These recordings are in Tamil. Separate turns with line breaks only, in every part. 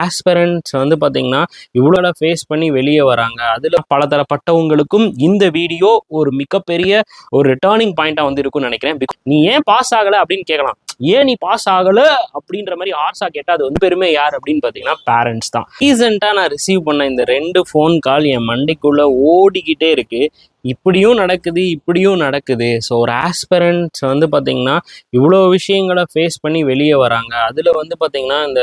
ஆஸ்பிரண்ட்ஸ் வந்து பார்த்தீங்கன்னா இவ்வளோ ஃபேஸ் பண்ணி வெளியே வராங்க. அதில் பலதரப்பட்டவங்களுக்கும் இந்த வீடியோ ஒரு மிகப்பெரிய ஒரு டேர்னிங் பாயிண்டாக வந்து இருக்கும்னு நினைக்கிறேன். நீ ஏன் பாஸ் ஆகலை அப்படின்னு கேட்கலாம். ஏன் நீ பாஸ் ஆகலை அப்படின்ற மாதிரி ஆர்ஸா கேட்டால் அது வந்து பெருமை யார் அப்படின்னு பார்த்தீங்கன்னா பேரண்ட்ஸ் தான். ரீசெண்டாக நான் ரிசீவ் பண்ண இந்த 2 ஃபோன் கால் என் மண்டைக்குள்ளே ஓடிக்கிட்டே இருக்குது. இப்படியும் நடக்குது, இப்படியும் நடக்குது. ஸோ ஒரு ஆஸ்பிரண்ட்ஸ் வந்து பார்த்தீங்கன்னா இவ்வளோ விஷயங்களை ஃபேஸ் பண்ணி வெளியே வராங்க. அதில் வந்து பார்த்தீங்கன்னா இந்த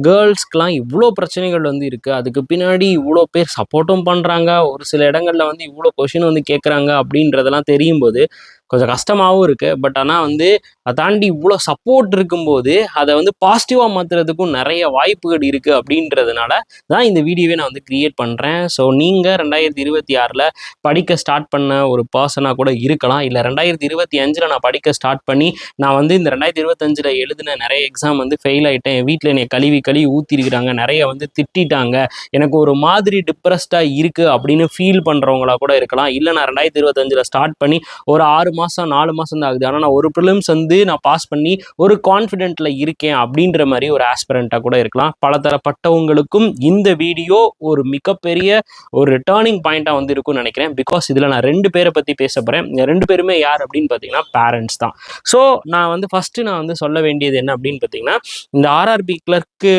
கேர்ள்ஸ்க்கெலாம் இவ்வளோ பிரச்சனைகள் வந்து இருக்குது. அதுக்கு பின்னாடி இவ்வளோ பேர் சப்போர்ட்டும் பண்ணுறாங்க. ஒரு சில இடங்களில் வந்து இவ்வளோ கொஷின் வந்து கேட்குறாங்க அப்படின்றதெல்லாம் தெரியும் போது கொஞ்சம் கஷ்டமாகவும் இருக்குது. பட் ஆனால் வந்து அதை தாண்டி இவ்வளோ சப்போர்ட் இருக்கும்போது அதை வந்து பாசிட்டிவாக மாற்றுறதுக்கும் நிறைய வாய்ப்புகள் இருக்குது. அப்படின்றதுனால தான் இந்த வீடியோவே நான் வந்து க்ரியேட் பண்ணுறேன். ஸோ நீங்கள் 2026 படிக்க ஸ்டார்ட் பண்ண ஒரு பர்சனாக கூட இருக்கலாம். இல்லை 2025 நான் படிக்க ஸ்டார்ட் பண்ணி நான் வந்து இந்த 2025 எழுதின நிறைய எக்ஸாம் வந்து ஃபெயில் ஆகிட்டேன். என் வீட்டில் என்னை கழுவி ஊற்றிருக்கிறாங்க, நிறைய வந்து திட்டாங்க, எனக்கு ஒரு மாதிரி டிப்ரெஸ்டாக இருக்குது அப்படின்னு ஃபீல் பண்ணுறவங்களா கூட இருக்கலாம். இல்லை நான் 2025 ஸ்டார்ட் பண்ணி ஒரு 6 மாதம் 4 மாதம் தான் ஆகுது, ஆனால் நான் ஒரு ப்ரிலிம்ஸ் வந்து நான் பாஸ் பண்ணி ஒரு கான்ஃபிடென்ட்டில் இருக்கேன் அப்படின்ற மாதிரி ஒரு ஆஸ்பிரண்ட்டாக கூட இருக்கலாம். பலதரப்பட்டவங்களுக்கும் இந்த வீடியோ ஒரு மிகப்பெரிய ஒரு டேர்னிங் பாயிண்டாக வந்து இருக்கும்னு நினைக்கிறேன். பிகாஸ் இதில் நான் 2 பேரை பற்றி பேச போகிறேன். 2 பேருமே யார் அப்படின்னு பார்த்தீங்கன்னா பேரண்ட்ஸ் தான். ஸோ நான் வந்து ஃபஸ்ட்டு நான் வந்து சொல்ல வேண்டியது என்ன அப்படின்னு பார்த்தீங்கன்னா, இந்த ஆர்ஆர்பி கிளர்க்கு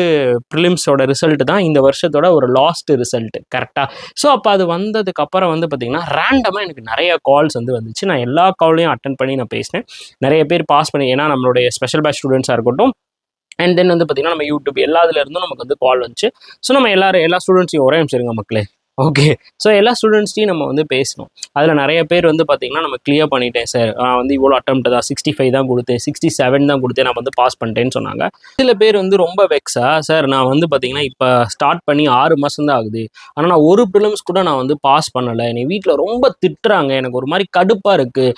ப்ரிலிம்ஸோட ரிசல்ட் தான் இந்த வருஷத்தோட ஒரு லாஸ்ட் ரிசல்ட், கரெக்டாக? ஸோ அப்போ அது வந்ததுக்கப்புறம் வந்து பார்த்தீங்கன்னா ரேண்டமாக எனக்கு நிறைய கால்ஸ் வந்து வந்துச்சு. நான் எல்லா கால்லையும் அட்டன் பண்ணி நான் பேசினேன். நிறைய பேர் பாஸ் பண்ணி, ஏன்னா நம்மளுடைய ஸ்பெஷல் பேட்ச் ஸ்டூடெண்ட்ஸாக இருக்கட்டும், அண்ட் தென் வந்து பார்த்தீங்கன்னா நம்ம யூடியூப் எல்லாத்துல இருந்தும் நமக்கு வந்து கால் வந்துச்சு. ஸோ நம்ம எல்லா ஸ்டூடெண்ட்ஸையும் ஒரே நிமிஷம் இருங்க மக்களே. ஓகே, ஸோ எல்லா ஸ்டூடெண்ட்ஸ்டையும் நம்ம வந்து பேசணும். அதில் நிறைய பேர் வந்து பார்த்தீங்கன்னா நம்ம கிளியர் பண்ணிட்டேன் சார், நான் வந்து இவ்வளோ அட்டெம்ப்ட் தான் 65 தான் கொடுத்தேன், 67 தான் கொடுத்தேன், நான் வந்து பாஸ் பண்ணிட்டேன்னு சொன்னாங்க. சில பேர் வந்து ரொம்ப வெக்ஸா, சார் நான் வந்து பார்த்தீங்கன்னா இப்போ ஸ்டார்ட் பண்ணி 6 மாதம் தான் ஆகுது, ஆனால் நான் ஒரு ப்ரிலிம்ஸ் கூட நான் வந்து பாஸ் பண்ணலை, என்னை வீட்டில் ரொம்ப திட்டுறாங்க, எனக்கு ஒரு மாதிரி கடுப்பாக இருக்குது,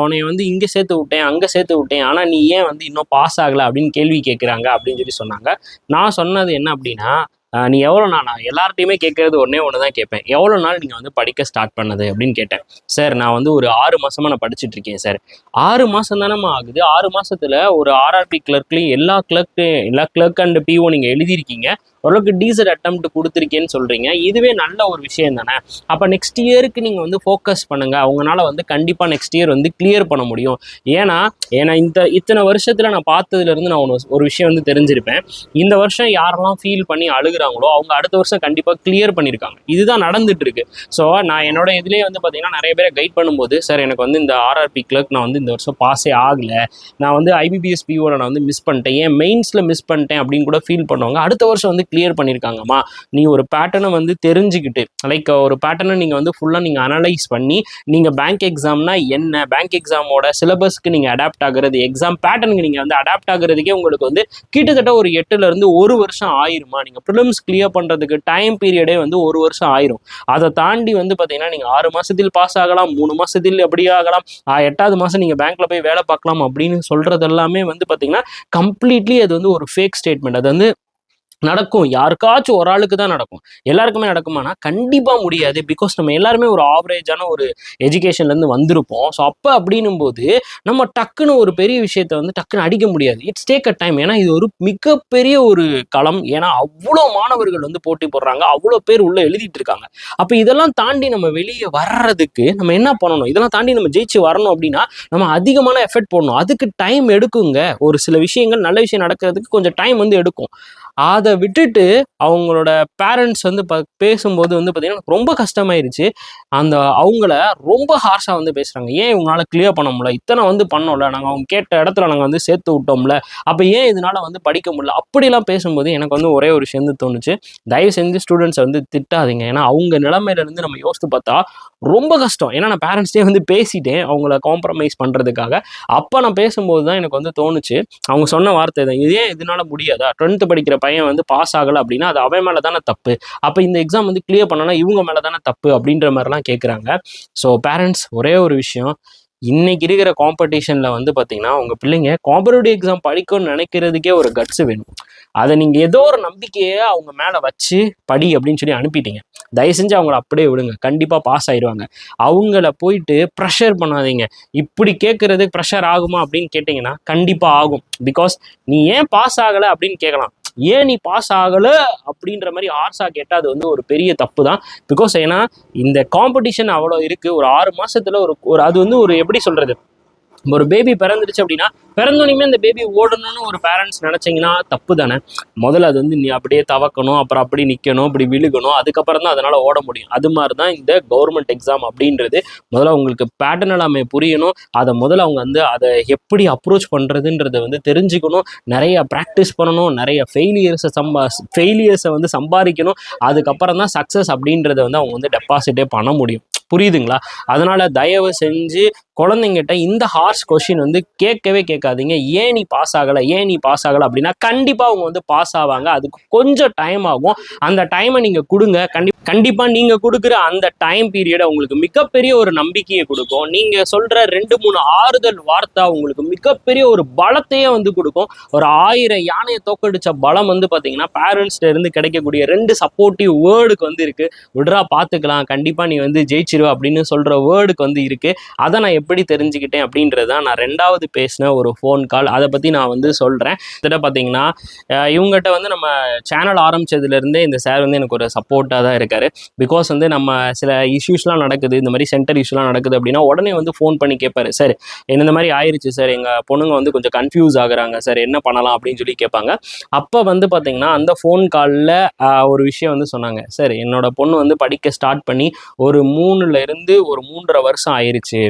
உன்னை வந்து இங்கே சேர்த்து விட்டேன் அங்கே சேர்த்து விட்டேன், ஆனால் நீ ஏன் வந்து இன்னும் பாஸ் ஆகலை அப்படின்னு கேள்வி கேட்குறாங்க அப்படின்னு சொல்லி சொன்னாங்க. நான் சொன்னது என்ன அப்படின்னா, நீ எவ்வளோ நாள், நான் எல்லார்ட்டையுமே கேட்கறது ஒன்று தான் கேட்பேன், எவ்வளோ நாள் நீங்கள் வந்து படிக்க ஸ்டார்ட் பண்ணது அப்படின்னு கேட்டேன். சார் நான் வந்து ஒரு 6 மாதமாக நான் படிச்சுட்டு இருக்கேன் சார். 6 மாதம் தானேம்மா ஆகுது, 6 மாதத்தில் ஒரு ஆர்ஆர்பி கிளர்க்லையும் எல்லா கிளர்க் அண்ட் பிஓ நீங்கள் எழுதியிருக்கீங்க, ஓரளவுக்கு டீசன்ட் அட்டெம்ப்ட் கொடுத்துருக்கேன்னு சொல்கிறீங்க, இதுவே நல்ல ஒரு விஷயம் தானே. அப்போ நெக்ஸ்ட் இயருக்கு நீங்கள் வந்து ஃபோக்கஸ் பண்ணுங்கள், அவங்களால வந்து கண்டிப்பாக நெக்ஸ்ட் இயர் வந்து கிளியர் பண்ண முடியும். ஏன்னா இத்தனை வருஷத்தில் நான் பார்த்ததுலேருந்து நான் ஒரு விஷயம் வந்து தெரிஞ்சிருப்பேன். இந்த வருஷம் யாரெல்லாம் ஃபீல் பண்ணி அழுகுறாங்களோ அவங்க அடுத்த வருஷம் கண்டிப்பாக கிளியர் பண்ணியிருக்காங்க. இதுதான் நடந்துட்டு இருக்கு. ஸோ நான் என்னோட இதுலேயே வந்து பார்த்தீங்கன்னா நிறைய பேரை கைட் பண்ணும்போது, சார் எனக்கு வந்து இந்த ஆர்ஆர்பி கிளர்க் நான் வந்து இந்த வருஷம் பாஸே ஆகலை, நான் வந்து ஐபிபிஎஸ் பிஓவில் நான் வந்து மிஸ் பண்ணிட்டேன், ஏன் மெயின்ஸில் மிஸ் பண்ணிட்டேன் அப்படின்னு கூட ஃபீல் பண்ணுவாங்க. அடுத்த வருஷம் வந்து கிளியர் பண்ணியிருக்காங்கம்மா. நீ ஒரு பேட்டர்னை வந்து தெரிஞ்சுக்கிட்டு, லைக் ஒரு பேட்டர்னை நீங்கள் வந்து ஃபுல்லாக நீங்கள் அனலைஸ் பண்ணி, நீங்கள் பேங்க் எக்ஸாம்னா என்ன, பேங்க் எக்ஸாமோட சிலபஸ்க்கு நீங்கள் அடாப்ட் ஆகுறது, எக்ஸாம் பேட்டர்னுக்கு நீங்கள் வந்து அடாப்ட் ஆகுறதுக்கே உங்களுக்கு வந்து கிட்டத்தட்ட ஒரு 8லேருந்து 1 வருஷம் ஆயிருமா. நீங்கள் ப்ரிலிம்ஸ் கிளியர் பண்ணுறதுக்கு டைம் பீரியடே வந்து 1 வருஷம் ஆயிரும். அதை தாண்டி வந்து பார்த்தீங்கன்னா நீங்கள் 6 மாதத்தில் பாஸ் ஆகலாம், 3 மாதத்தில் எப்படி ஆகலாம், 8வது மாதம் நீங்கள் பேங்க்கில் போய் வேலை பார்க்கலாம் அப்படின்னு சொல்கிறது எல்லாமே வந்து பார்த்தீங்கன்னா கம்ப்ளீட்லி அது வந்து ஒரு ஃபேக் ஸ்டேட்மெண்ட். அது வந்து நடக்கும், யாருக்காச்சும் ஒரு ஆளுக்கு தான் நடக்கும், எல்லாருக்குமே நடக்குமானா கண்டிப்பாக முடியாது. பிகாஸ் நம்ம எல்லாருமே ஒரு ஆவரேஜான ஒரு எஜுகேஷன்லேருந்து வந்திருப்போம். ஸோ அப்போ அப்படின்னும் போது நம்ம டக்குன்னு ஒரு பெரிய விஷயத்த வந்து டக்குன்னு அடிக்க முடியாது. It's take a time. ஏன்னா இது ஒரு மிகப்பெரிய ஒரு களம். ஏன்னா அவ்வளோ மாணவர்கள் வந்து போட்டி போடுறாங்க, அவ்வளோ பேர் உள்ள எழுதிட்டு இருக்காங்க. அப்போ இதெல்லாம் தாண்டி நம்ம வெளியே வர்றதுக்கு நம்ம என்ன பண்ணணும், இதெல்லாம் தாண்டி நம்ம ஜெயிச்சு வரணும் அப்படின்னா நம்ம அதிகமான எஃபர்ட் போடணும். அதுக்கு டைம் எடுக்குங்க. ஒரு சில விஷயங்கள், நல்ல விஷயம் நடக்கிறதுக்கு கொஞ்சம் டைம் வந்து எடுக்கும். அதை விட்டுட்டு அவங்களோட பேரண்ட்ஸ் வந்து பேசும்போது வந்து பார்த்தீங்கன்னா ரொம்ப கஷ்டமாயிருச்சு. அவங்கள ரொம்ப ஹார்ஷாக வந்து பேசுகிறாங்க. ஏன் இவங்களால கிளியர் பண்ண முடியல, இத்தனை வந்து பண்ணோம்ல, நாங்கள் அவங்க கேட்ட இடத்துல நாங்கள் வந்து சேர்த்து விட்டோம்ல, அப்போ ஏன் இதனால் வந்து படிக்க முடியல, அப்படிலாம் பேசும்போது எனக்கு வந்து ஒரே ஒரு விஷயம் வந்து தோணுச்சு, தயவு செஞ்சு ஸ்டூடெண்ட்ஸை வந்து திட்டாதீங்க. ஏன்னா அவங்க நிலைமையிலேருந்து நம்ம யோசித்து பார்த்தா ரொம்ப கஷ்டம். ஏன்னா நான் பேரண்ட்ஸ்டே வந்து பேசிட்டேன் அவங்கள காம்ப்ரமைஸ் பண்ணுறதுக்காக. அப்போ நான் பேசும்போது தான் எனக்கு வந்து தோணுச்சு, அவங்க சொன்ன வார்த்தை தான், ஏன் இதனால முடியாதா, 12th படிக்கிற பையன் வந்து பாஸ் ஆகலை அப்படின்னா அது அவன் மேலே தானே தப்பு, அப்போ இந்த எக்ஸாம் வந்து கிளியர் பண்ணனா இவங்க மேலே தானே தப்பு அப்படின்ற மாதிரிலாம் கேட்குறாங்க. ஸோ பேரண்ட்ஸ் ஒரே ஒரு விஷயம், இன்னைக்கு இருக்கிற காம்படிஷனில் வந்து பார்த்தீங்கன்னா உங்கள் பிள்ளைங்க காம்படிட்டிவ் எக்ஸாம் படிக்கணும்னு நினைக்கிறதுக்கே ஒரு கட்ஸ் வேணும். அதை நீங்கள் ஏதோ ஒரு நம்பிக்கையை அவங்க மேலே வச்சு படி அப்படின்னு சொல்லி அனுப்பிட்டீங்க, தயவு செஞ்சு அவங்கள அப்படியே விடுங்க, கண்டிப்பாக பாஸ் ஆயிடுவாங்க. அவங்கள போயிட்டு ப்ரெஷர் பண்ணாதீங்க. இப்படி கேட்குறது ப்ரெஷர் ஆகுமா அப்படின்னு கேட்டிங்கன்னா கண்டிப்பாக ஆகும். பிகாஸ் நீ ஏன் பாஸ் ஆகலை அப்படின்னு கேட்கலாம், ஏன் நீ பாஸ் ஆகலை அப்படின்ற மாதிரி ஆர்ஸா கேட்டால் அது வந்து ஒரு பெரிய தப்பு தான். பிகாஸ் ஏன்னா இந்த காம்படிஷன் அவ்வளோ இருக்குது. ஒரு 6 மாசத்துல ஒரு ஒரு அது வந்து ஒரு எப்படி சொல்கிறது, ஒரு பேபி பிறந்துருச்சு அப்படின்னா பிறந்தோனையுமே அந்த பேபி ஓடணும்னு ஒரு பேரண்ட்ஸ் நினைச்சீங்கன்னா தப்பு தானே. முதல்ல அது வந்து நீ அப்படியே தவக்கணும், அப்புறம் அப்படி நிற்கணும், இப்படி விழுகணும், அதுக்கப்புறம் தான் அதனால ஓட முடியும். அது மாதிரி தான் இந்த கவர்மெண்ட் எக்ஸாம் அப்படின்றது. முதல்ல உங்களுக்கு பேட்டர்ன் எல்லாமே புரியணும். அதை முதல்ல அவங்க வந்து அதை எப்படி அப்ரோச் பண்ணுறதுன்றதை வந்து தெரிஞ்சுக்கணும். நிறைய ப்ராக்டிஸ் பண்ணணும், நிறைய ஃபெயிலியர்ஸை வந்து சம்பாதிக்கணும். அதுக்கப்புறம் தான் சக்ஸஸ் அப்படின்றத வந்து அவங்க வந்து டெபாசிட்டே பண்ண முடியும். புரியுதுங்களா? அதனால தயவு செஞ்சு குழந்தைங்கிட்ட இந்த ஹார்ஷ் கொஷின் வந்து கேட்கவே கேட்காதீங்க. ஏன் நீ பாஸ் ஆகலை, ஏன் நீ பாஸ் ஆகலை அப்படின்னா கண்டிப்பாக அவங்க வந்து பாஸ் ஆவாங்க. அதுக்கு கொஞ்சம் டைம் ஆகும். அந்த டைமை நீங்கள் கொடுங்க. கண்டிப்பாக நீங்கள் கொடுக்குற அந்த டைம் பீரியடை உங்களுக்கு மிகப்பெரிய ஒரு நம்பிக்கையை கொடுக்கும். நீங்கள் சொல்கிற 2-3 ஆறுதல் வார்த்தை உங்களுக்கு மிகப்பெரிய ஒரு பலத்தையே வந்து கொடுக்கும். ஒரு 1000 யானையை தோக்கடிச்ச பலம் வந்து பார்த்தீங்கன்னா பேரண்ட்ஸ்ல இருந்து கிடைக்கக்கூடிய 2 சப்போர்ட்டிவ் வேர்டுக்கு வந்து இருக்குது. விட்றா பார்த்துக்கலாம், கண்டிப்பாக நீ வந்து ஜெயிச்சிருவ அப்படின்னு சொல்கிற வேர்டுக்கு வந்து இருக்குது. அதை நான் எப்படி தெரிஞ்சுக்கிட்டேன் அப்படின்றது தான் நான் 2வது பேசின ஒரு ஃபோன் கால். அதை பற்றி நான் வந்து சொல்கிறேன். இதில் பார்த்தீங்கன்னா இவங்ககிட்ட வந்து நம்ம சேனல் ஆரம்பித்ததுலேருந்தே இந்த சார் வந்து எனக்கு ஒரு சப்போர்ட்டாக தான் இருக்கார். பிகாஸ் வந்து நம்ம சில இஷ்யூஸ்லாம் நடக்குது, இந்த மாதிரி சென்டர் இஷ்யூலாம் நடக்குது அப்படின்னா உடனே வந்து ஃபோன் பண்ணி கேட்பாரு. சார் இந்த மாதிரி ஆயிடுச்சு சார், எங்கள் பொண்ணுங்க வந்து கொஞ்சம் கன்ஃபியூஸ் ஆகுறாங்க சார், என்ன பண்ணலாம் அப்படின்னு சொல்லி கேட்பாங்க. அப்போ வந்து பார்த்தீங்கன்னா அந்த ஃபோன் காலில் ஒரு விஷயம் வந்து சொன்னாங்க. சார் என்னோட பொண்ணு வந்து படிக்க ஸ்டார்ட் பண்ணி ஒரு 3லேருந்து ஒரு 3.5 வருஷம் ஆயிடுச்சு.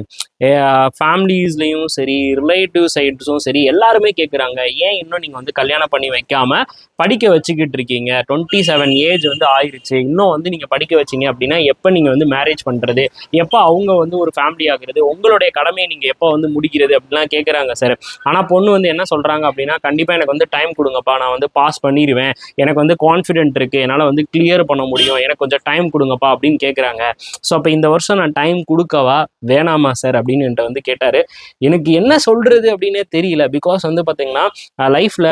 ஃபேமிலிஸ்லேயும் சரி, ரிலேட்டிவ் சைட்ஸும் சரி, எல்லாருமே கேட்குறாங்க, ஏன் இன்னும் நீங்கள் வந்து கல்யாணம் பண்ணி வைக்காமல் படிக்க வச்சுக்கிட்டு இருக்கீங்க? 27 ஏஜ் வந்து ஆயிடுச்சு, இன்னும் வந்து நீங்கள் படிக்க வச்சிங்க அப்படின்னா எப்போ நீங்கள் வந்து மேரேஜ் பண்ணுறது, எப்போ அவங்க வந்து ஒரு ஃபேமிலி ஆகுறது, உங்களுடைய கடமையை நீங்கள் எப்போ வந்து முடிக்கிறது அப்படிலாம் கேட்குறாங்க சார். ஆனால் பொண்ணு வந்து என்ன சொல்கிறாங்க அப்படின்னா, கண்டிப்பாக எனக்கு வந்து டைம் கொடுங்கப்பா, நான் வந்து பாஸ் பண்ணிடுவேன், எனக்கு வந்து கான்ஃபிடென்ட் இருக்குது, என்னால் வந்து கிளியர் பண்ண முடியும், எனக்கு கொஞ்சம் டைம் கொடுங்கப்பா அப்படின்னு கேட்குறாங்க. ஸோ அப்போ இந்த வருஷம் நான் டைம் கொடுக்கவா வேணாமா சார் அப்படின்னு என்கிட்ட வந்து கேட்டார். எனக்கு என்ன சொல்கிறது அப்படின்னே தெரியல. பிகாஸ் வந்து பார்த்தீங்கன்னா லைஃப்பில்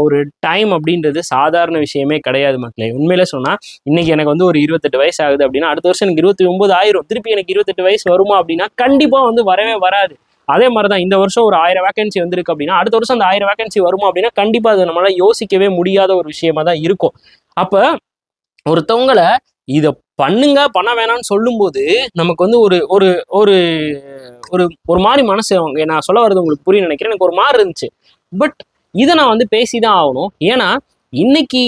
ஒரு டைம் அப்படின்றது சாதாரண விஷயமே கிடையாது மக்களே. உண்மையிலே சொன்னால் இன்றைக்கி எனக்கு வந்து ஒரு 28 வயசு ஆகுது அப்படின்னா அடுத்த வருஷம் எனக்கு 29 ஆயிரும். திருப்பி எனக்கு 28 வயசு வருமா அப்படின்னா கண்டிப்பாக வந்து வரவே வராது. அதே மாதிரி தான் இந்த வருஷம் ஒரு 1000 வேகன்சி வந்திருக்கு அப்படின்னா அடுத்த வருஷம் அந்த 1000 வேகன்சி வருமா அப்படின்னா கண்டிப்பாக அது நம்மளால யோசிக்கவே முடியாத ஒரு விஷயமா தான் இருக்கும். அப்போ ஒருத்தவங்களை இதை பண்ணுங்க பண்ண வேணாம்னு சொல்லும்போது நமக்கு வந்து ஒரு ஒரு ஒரு ஒரு ஒரு மாதிரி மனசு, நான் சொல்ல வர்றது உங்களுக்கு புரிய நினைக்கிறேன், எனக்கு ஒரு மாதிரி இருந்துச்சு. பட் இதை நான் வந்து பேசிதான் ஆகணும். ஏன்னா இன்னைக்கு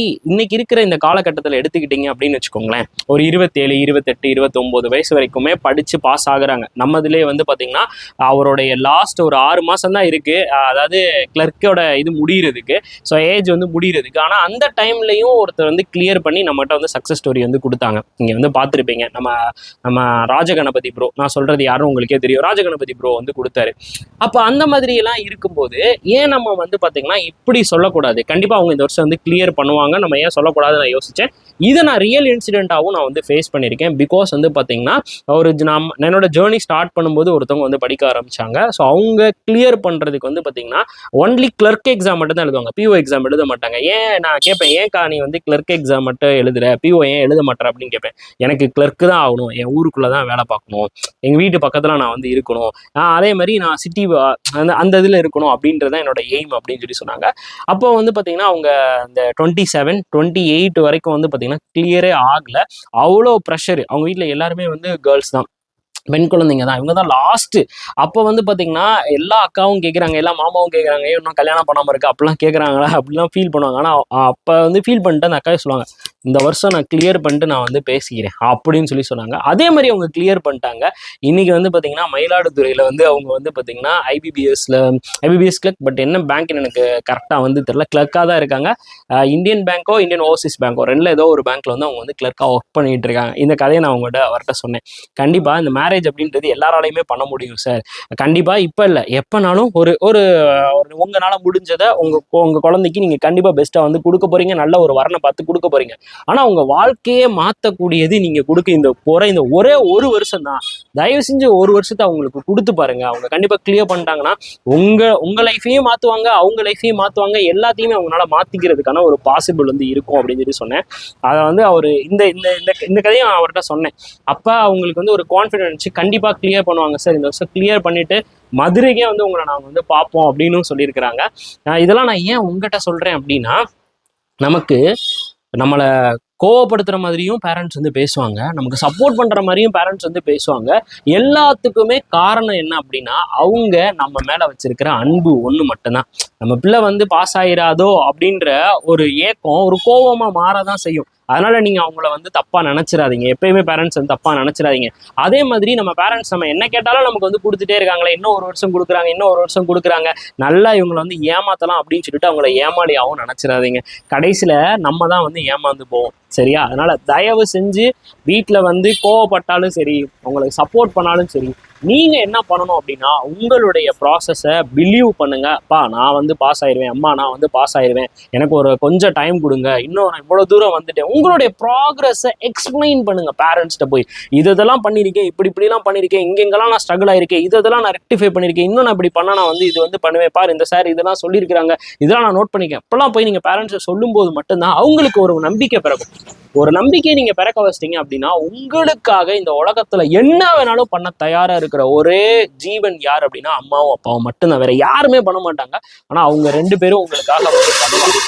இருக்கிற இந்த காலகட்டத்தில் எடுத்துக்கிட்டீங்க அப்படின்னு வச்சுக்கோங்களேன், ஒரு 27, 28, 29 வயசு வரைக்குமே படித்து பாஸ் ஆகுறாங்க. நம்மதுலேயே வந்து பார்த்தீங்கன்னா அவருடைய லாஸ்ட் ஒரு 6 மாதம் தான் இருக்குது, அதாவது கிளர்க்கோட இது முடிகிறதுக்கு, ஸோ ஏஜ் வந்து முடிகிறதுக்கு. ஆனால் அந்த டைம்லையும் ஒருத்தர் வந்து கிளியர் பண்ணி நம்மகிட்ட வந்து சக்ஸஸ் ஸ்டோரி வந்து கொடுத்தாங்க. நீங்கள் வந்து பார்த்துருப்பீங்க, நம்ம ராஜகணபதி ப்ரோ, நான் சொல்கிறது யாரும் உங்களுக்கே தெரியும், ராஜகணபதி ப்ரோ வந்து கொடுத்தாரு. அப்போ அந்த மாதிரியெல்லாம் இருக்கும்போது ஏன் நம்ம வந்து பார்த்தீங்கன்னா இப்படி சொல்லக்கூடாது? கண்டிப்பாக அவங்க இந்த வருஷம் வந்து கிளியர் பண்ணுவாங்க, நம்ம ஏன் சொல்லக்கூடாது நான் யோசித்தேன். இதை நான் ரியல் இன்சிடென்ட்டாகவும் நான் வந்து ஃபேஸ் பண்ணியிருக்கேன். பிகாஸ் வந்து பார்த்தீங்கன்னா என்னோட ஜேர்னி ஸ்டார்ட் பண்ணும்போது ஒருத்தவங்க வந்து படிக்க ஆரம்பித்தாங்க. ஸோ அவங்க கிளியர் பண்ணுறதுக்கு வந்து பார்த்தீங்கன்னா ஒன்லி கிளர்க் எக்ஸாம் மட்டும் தான் எழுதுவாங்க, பிஓ எக்ஸாம் எழுத மாட்டாங்க. ஏன் நான் கேட்பேன், ஏன்க்கா நீ வந்து கிளர்க் எக்ஸாம் மட்டும் எழுதுற, பிஓ ஏன் எழுத மாட்டேற அப்படின்னு கேட்பேன். எனக்கு கிளர்க்கு தான் ஆகணும், என் ஊருக்குள்ளே தான் வேலை பார்க்கணும், எங்கள் வீட்டு பக்கத்தில் நான் வந்து இருக்கணும், அதே மாதிரி நான் சிட்டி அந்த இதில் இருக்கணும் அப்படின்றது தான் என்னோட எய்ம் அப்படின்னு சொல்லி சொன்னாங்க. அப்போ வந்து பார்த்தீங்கன்னா அவங்க இந்த 27, 28 வரைக்கும் வந்து பார்த்தீங்கன்னா கிளியரே ஆகலை. அவ்வளோ ப்ரெஷர். அவங்க வீட்டில் எல்லாருமே வந்து கேர்ள்ஸ் தான், பெண் குழந்தைங்க தான், இவங்க தான் லாஸ்ட்டு. அப்போ வந்து பார்த்தீங்கன்னா எல்லா அக்காவும் கேட்குறாங்க, எல்லா மாமாவும் கேட்குறாங்க, இன்னும் கல்யாணம் பண்ணாமல் இருக்கு அப்படிலாம் கேட்குறாங்களா அப்படிலாம் ஃபீல் பண்ணுவாங்க. ஆனால் அப்போ வந்து ஃபீல் பண்ணிட்டு அந்த அக்காவே சொல்லுவாங்க, இந்த வருஷம் நான் கிளியர் பண்ணிட்டு நான் வந்து பேசிக்கிறேன் அப்படின்னு சொல்லி சொன்னாங்க. அதே மாதிரி அவங்க கிளியர் பண்ணிட்டாங்க. இன்றைக்கி வந்து பார்த்தீங்கன்னா மயிலாடுதுறையில் வந்து அவங்க வந்து பார்த்தீங்கன்னா ஐபிபிஎஸ் கிளர்க், பட் என்ன பேங்க்னு எனக்கு கரெக்டாக வந்து தெரியல, கிளர்க்காக தான் இருக்காங்க. இந்தியன் பேங்க்கோ இந்தியன் ஓவர்சீஸ் பேங்க்கோ ரெண்டில் ஏதோ ஒரு பேங்க்கில் வந்து அவங்க வந்து கிளர்க்காக ஒர்க் பண்ணிகிட்டு இருக்காங்க. இந்த கதையை நான் அவர்கிட்ட சொன்னேன். கண்டிப்பாக இந்த மேரேஜ் அப்படின்றது எல்லாராலையுமே பண்ண முடியும் சார். கண்டிப்பாக இப்போ இல்லை, எப்போனாலும் ஒரு ஒரு உங்களால் முடிஞ்சதை உங்கள் குழந்தைக்கு நீங்கள் கண்டிப்பாக பெஸ்ட்டாக வந்து கொடுக்க போகிறீங்க, நல்ல ஒரு வரனை பார்த்து கொடுக்க போகிறீங்க. ஆனால் உங்கள் வாழ்க்கையே மாற்றக்கூடியது நீங்கள் கொடுக்க இந்த ஒரே ஒரு வருஷம் தான். தயவு செஞ்சு ஒரு வருஷத்தை அவங்களுக்கு கொடுத்து பாருங்க. அவங்க கண்டிப்பாக கிளியர் பண்ணிட்டாங்கன்னா உங்கள் லைஃபையும் மாற்றுவாங்க, அவங்க லைஃபையும் மாற்றுவாங்க, எல்லாத்தையுமே அவங்களால மாற்றிக்கிறதுக்கான ஒரு பாசிபிள் வந்து இருக்கும் அப்படின்னு சொல்லி சொன்னேன். அதை வந்து அவர் இந்த கதையும் அவர்கிட்ட சொன்னேன். அப்போ அவங்களுக்கு வந்து ஒரு கான்ஃபிடென்ஸ், கண்டிப்பாக கிளியர் பண்ணுவாங்க சார், இந்த வருஷம் கிளியர் பண்ணிவிட்டு மதுரைக்கே வந்து உங்களை நாங்கள் வந்து பார்ப்போம் அப்படின்னு சொல்லியிருக்கிறாங்க. இதெல்லாம் நான் ஏன் உங்கள்கிட்ட சொல்கிறேன் அப்படின்னா, நமக்கு நம்மளை கோவப்படுத்துகிற மாதிரியும் பேரண்ட்ஸ் வந்து பேசுவாங்க, நமக்கு சப்போர்ட் பண்ணுற மாதிரியும் பேரண்ட்ஸ் வந்து பேசுவாங்க. எல்லாத்துக்குமே காரணம் என்ன அப்படின்னா, அவங்க நம்ம மேலே வச்சிருக்கிற அன்பு ஒன்று மட்டும்தான். நம்ம பிள்ளை வந்து பாஸ் ஆயிராதோ அப்படின்ற ஒரு ஏக்கம் ஒரு கோவமாக மாறதான் செய்யும். அதனால நீங்க அவங்கள வந்து தப்பா நினைச்சிடாதீங்க. எப்பயுமே பேரண்ட்ஸ் வந்து தப்பா நினைச்சிடாதீங்க. அதே மாதிரி நம்ம பேரண்ட்ஸ் நம்ம என்ன கேட்டாலும் நமக்கு வந்து கொடுத்துட்டே இருக்காங்களே, இன்னும் ஒரு வருஷம் கொடுக்குறாங்க, இன்னும் ஒரு வருஷம் கொடுக்குறாங்க, நல்லா இவங்களை வந்து ஏமாத்தலாம் அப்படின்னு சொல்லிட்டு அவங்கள ஏமாளியாகவும் நினைச்சிடாதீங்க. கடைசியில நம்ம தான் வந்து ஏமாந்து போவோம். சரியா? அதனால தயவு செஞ்சு வீட்டில் வந்து கோவப்பட்டாலும் சரி, உங்களுக்கு சப்போர்ட் பண்ணாலும் சரி, நீங்க என்ன பண்ணணும் அப்படின்னா, உங்களுடைய ப்ராசஸை பிலீவ் பண்ணுங்க. அப்பா நான் வந்து பாஸ் ஆயிடுவேன், அம்மா நான் வந்து பாஸ் ஆயிடுவேன், எனக்கு ஒரு கொஞ்சம் டைம் கொடுங்க, இன்னும் நான் இவ்வளவு தூரம் வந்துட்டேன். உங்களுடைய ப்ராக்ரஸை எக்ஸ்பிளைன் பண்ணுங்க பேரண்ட்ஸ்கிட்ட போய். இதெல்லாம் பண்ணியிருக்கேன், இப்படிலாம் பண்ணியிருக்கேன், இங்கெங்கெல்லாம் நான் ஸ்ட்ரகிள் ஆயிருக்கேன், இதெல்லாம் நான் ரெக்டிஃபை பண்ணியிருக்கேன், இன்னும் நான் இப்படி பண்ணா நான் வந்து இது வந்து பண்ணுவேன் பார், இந்த சார் இதெல்லாம் சொல்லியிருக்கிறாங்க, இதெல்லாம் நான் நோட் பண்ணிக்கேன். அப்பெல்லாம் போய் நீங்க பேரண்ட்ஸை சொல்லும்போது மட்டும்தான் அவங்களுக்கு ஒரு நம்பிக்கை பிறக்கும். ஒரு நம்பிக்கையை நீங்க பிறக்க வச்சிட்டீங்க அப்படின்னா, உங்களுக்காக இந்த உலகத்துல என்ன வேணாலும் பண்ண தயாரா இருக்கிற ஒரே ஜீவன் யார் அப்படின்னா அம்மாவும் அப்பாவும் மட்டும்தான். வேற யாருமே பண்ண மாட்டாங்க. ஆனா அவங்க 2 பேரும் உங்களுக்காக வந்து பண்ணுவாங்க.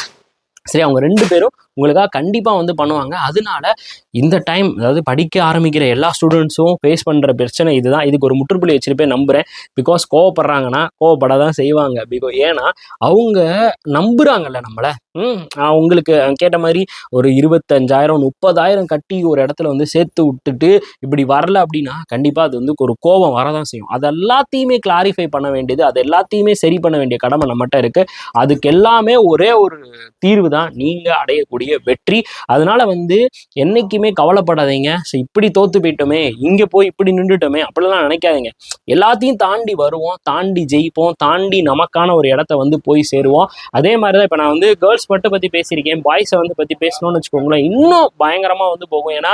சரி, அவங்க 2 பேரும் உங்களுக்காக கண்டிப்பாக வந்து பண்ணுவாங்க. அதனால இந்த டைம், அதாவது படிக்க ஆரம்பிக்கிற எல்லா ஸ்டூடெண்ட்ஸும் ஃபேஸ் பண்ணுற பிரச்சனை இதுதான். இதுக்கு ஒரு முற்றுப்புள்ளி வச்சிருப்பேன் நம்புகிறேன். பிகாஸ் கோவப்படுறாங்கன்னா கோவப்பட தான் செய்வாங்க. ஏன்னா அவங்க நம்புகிறாங்கல்ல நம்மளை. உங்களுக்கு கேட்ட மாதிரி ஒரு 25,000 30,000 கட்டி ஒரு இடத்துல வந்து சேர்த்து விட்டுட்டு இப்படி வரல அப்படின்னா கண்டிப்பாக அது வந்து ஒரு கோபம் வரதான் செய்யும். அது எல்லாத்தையுமே கிளாரிஃபை பண்ண வேண்டியது, அது எல்லாத்தையுமே சரி பண்ண வேண்டிய கடமை நம்மகிட்ட இருக்குது. அதுக்கு எல்லாமே ஒரே ஒரு தீர்வு தான், நீங்கள் அடையக்கூடிய வெற்றி. அதனால வந்து என்னைக்குமே கவலைப்படாதீங்க. இப்படி தோத்து போயிட்டோமே, இங்க போய் இப்படி நின்றுட்டோமே அப்படிலாம் நினைக்காதீங்க. எல்லாத்தையும் தாண்டி வருவோம், தாண்டி ஜெயிப்போம், தாண்டி நமக்கான ஒரு இடத்த வந்து போய் சேருவோம். அதே மாதிரிதான் இப்ப நான் வந்து கேர்ள்ஸ் மட்டும் பத்தி பேசியிருக்கேன். பாய்ஸை வந்து பத்தி பேசணும்னு வச்சுக்கோங்களேன், இன்னும் பயங்கரமா வந்து போகும். ஏன்னா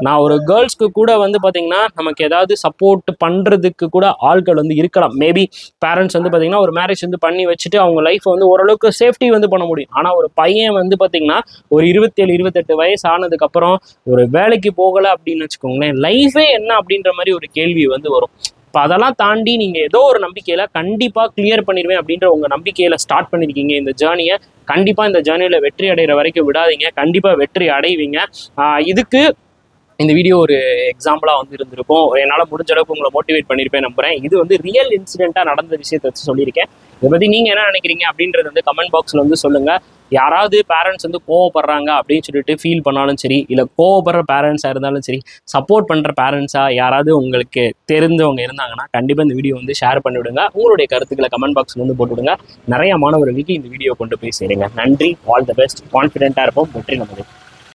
நான் ஒரு கேர்ள்ஸ்க்கு கூட வந்து பாத்தீங்கன்னா நமக்கு ஏதாவது சப்போர்ட் பண்றதுக்கு கூட ஆட்கள் வந்து இருக்கலாம். மேபி பேரண்ட்ஸ் வந்து பாத்தீங்கன்னா ஒரு மேரேஜ் வந்து பண்ணி வச்சுட்டு அவங்க லைஃப் வந்து ஓரளவுக்கு சேஃப்டி வந்து பண்ண முடியும். ஆனா ஒரு பையன் வந்து பாத்தீங்கன்னா ஒரு 27 28 வயசு ஆனதுக்கு அப்புறம் ஒரு வேலைக்கு போகலை அப்படின்னு வச்சுக்கோங்களேன், லைஃபே என்ன அப்படின்ற மாதிரி ஒரு கேள்வி வந்து வரும். இப்போ அதெல்லாம் தாண்டி நீங்கள் ஏதோ ஒரு நம்பிக்கையில் கண்டிப்பாக கிளியர் பண்ணிடுவேன் அப்படின்ற உங்கள் நம்பிக்கையில் ஸ்டார்ட் பண்ணியிருக்கீங்க இந்த ஜேர்னியை. கண்டிப்பாக இந்த ஜேர்னியில் வெற்றி அடைகிற வரைக்கும் விடாதீங்க, கண்டிப்பாக வெற்றி அடைவீங்க. இதுக்கு இந்த வீடியோ ஒரு எக்ஸாம்பிளாக வந்து இருந்திருக்கும். என்னால் முடிஞ்ச அளவுக்கு உங்களை மோட்டிவேட் பண்ணியிருப்பேன் நம்புறேன். இது வந்து ரியல் இன்சிடென்ட்டாக நடந்த விஷயத்தை வச்சு சொல்லியிருக்கேன். இதை பற்றி நீங்கள் என்ன நினைக்கிறீங்க அப்படின்றது வந்து கமெண்ட் பாக்ஸில் வந்து சொல்லுங்கள். யாராவது பேரண்ட்ஸ் வந்து கோவப்படுறாங்க அப்படின்னு சொல்லிட்டு ஃபீல் பண்ணாலும் சரி, இல்லை கோவப்படுற பேரண்ட்ஸாக இருந்தாலும் சரி, சப்போர்ட் பண்ணுற பேரண்ட்ஸாக யாராவது உங்களுக்கு தெரிஞ்சவங்க இருந்தாங்கன்னா கண்டிப்பாக இந்த வீடியோ வந்து ஷேர் பண்ணிவிடுங்க. உங்களுடைய கருத்துக்களை கமெண்ட் பாக்ஸில் வந்து போட்டுவிடுங்க. நிறைய மாணவர்களுக்கு இந்த வீடியோ கொண்டு போய் சேருங்க. நன்றி, ஆல் த பெஸ்ட். கான்ஃபிடென்ட்டாக இருப்போம், வெற்றி நமது.